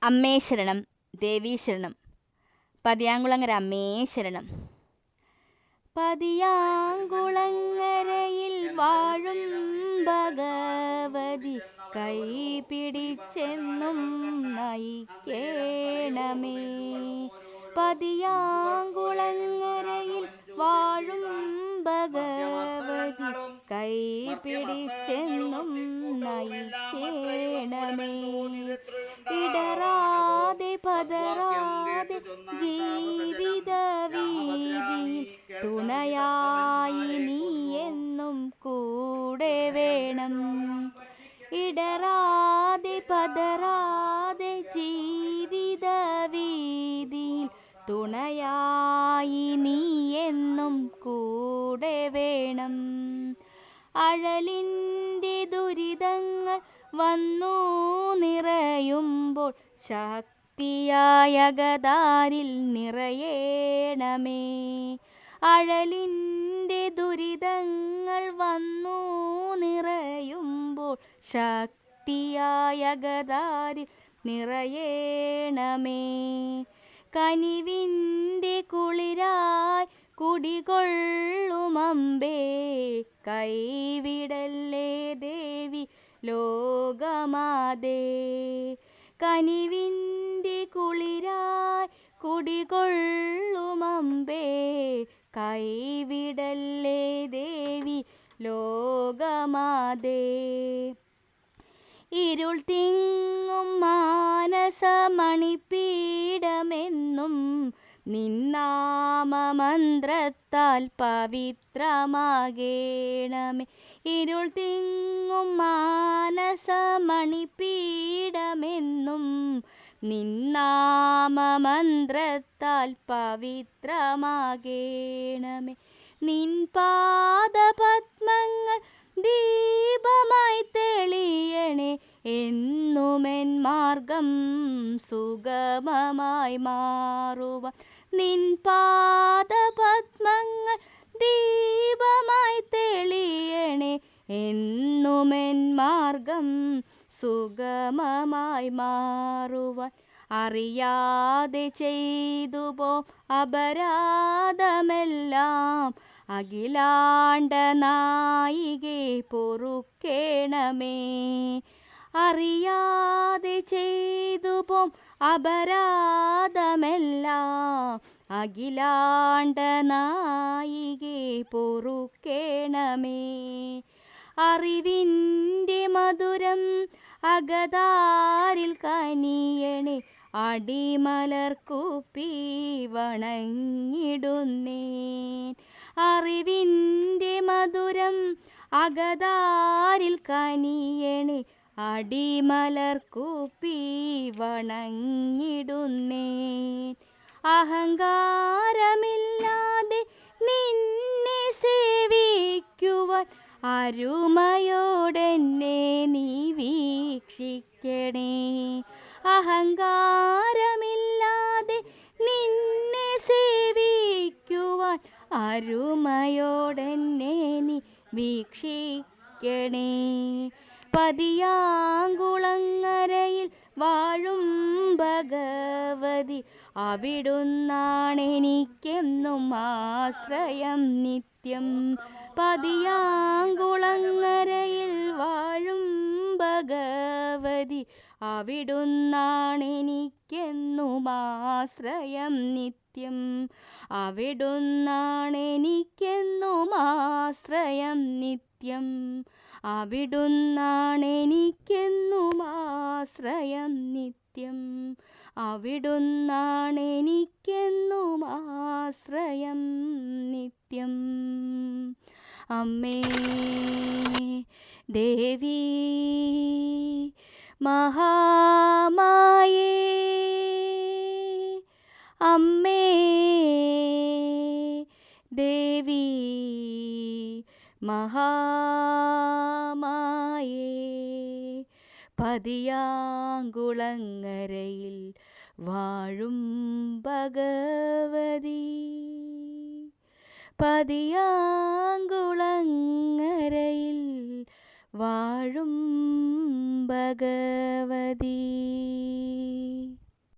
അമ്മേ ശരണം, ദേവീ ശരണം, പതിയാങ്കുളങ്ങര അമ്മേ ശരണം. പതിയാങ്കുളങ്ങരയിൽ വാഴും ഭഗവതി കൈ പിടിച്ചെന്നും നയിക്കേണമേ. പതിയാങ്കുളങ്ങരയിൽ വാഴും ഭഗവതി കൈ പിടിച്ചെന്നും നയിക്കേണമേ. ഇടറാതെ പതറാതെ ജീവിത വീതിയിൽ തുണയായി നീ എന്നും കൂടെ വേണം. ഇടറാതെ പതറാതെ ജീവിത വീതിയിൽ തുണയായി നീ എന്നും കൂടെ വേണം. അഴലിൻ്റെ ദുരിതങ്ങൾ വന്നു നിറയുമ്പോൾ ശക്തിയായ അകതാരിൽ നിറയേണമേ. അഴലിൻ്റെ ദുരിതങ്ങൾ വന്നു നിറയുമ്പോൾ ശക്തിയായ അകതാരിൽ നിറയേണമേ. കനിവിൻ്റെ കുളിരായി കുടികൊള്ളുമമ്പേ കൈവിടല്ലേ ദേവി ലോകമാതേ. കനിവിൻ്റെ കുളിരായി കുടികൊള്ളുമമ്പേ കൈവിടല്ലേ ദേവി ലോകമാതേ. ഇരുൾ തിങ്ങും മാനസമണിപ്പീഠമെന്നും നിന്നാമമന്ത്രത്താൽ പവിത്രമാകേണമേ. ഇരുൾ തിങ്ങും മാനസമണിപ്പീഠമെന്നും നിന്നാമമന്ത്രത്താൽ പവിത്രമാകേണമേ. നിൻ പാദപത്മങ്ങൾ ദീപമായി തെളിയണേ എന്നുമെൻ മാർഗം സുഗമമായി മാറുവാൻ. നിൻ പാദപത്മങ്ങൾ ദീപമായി തെളിയണേ എന്നുമെൻ മാർഗം സുഗമമായി മാറുവാൻ. അറിയാതെ ചെയ്തു പോ അപരാധമെല്ലാം അഖിലാണ്ട നായികേ പൊറുക്കേണമേ. അറിയാതെ ചെയ്തു പോം അപരാധമെല്ലാം അഖിലാണ്ട നായികേ പൊറുക്കേണമേ. അറിവിൻ്റെ മധുരം അകതാരിൽ കനിയണേ അടിമലർക്കുപ്പി വണങ്ങിടുന്നേൻ. അറിവിൻ്റെ മധുരം അകതാരിൽ കനിയണേ അടിമലർക്കുപ്പി വണങ്ങിടുന്നേൻ. അഹങ്കാരമില്ലാതെ നിന്നെ സേവിക്കുവാൻ അരുമയോടെന്നെ നീ വീക്ഷിക്കണേ. അഹങ്കാരമില്ലാതെ നിന്നെ സേവിക്കുവാൻ അരുമയോടെന്നെ നീ വീക്ഷിക്കണേ. പതിയാങ്കുളങ്ങരയിൽ വാഴും ഭഗവതി അവിടുന്നാണെനിക്കെന്നും ആശ്രയം നിത്യം. പതിയാങ്കുളങ്ങരയിൽ വാഴും ഭഗവതി അവിടുന്നാണെനിക്കെന്നും ആശ്രയം നിത്യം. അവിടുന്നാണെനിക്കെന്നും ആശ്രയം നിത്യം. അവിടുന്നാണെനിക്കെന്നും ആശ്രയം നിത്യം. അവിടുന്നാണെനിക്കെന്നും ആശ്രയം നിത്യം. അമ്മേ ദേവി മഹാമായേ, അമ്മേ ദേവി മഹാമായേ. പതിയാങ്കുളങ്ങരയിൽ വാഴും ഭഗവതി, പതിയാങ്കുളങ്ങരയിൽ വാഴും ഭഗവതി.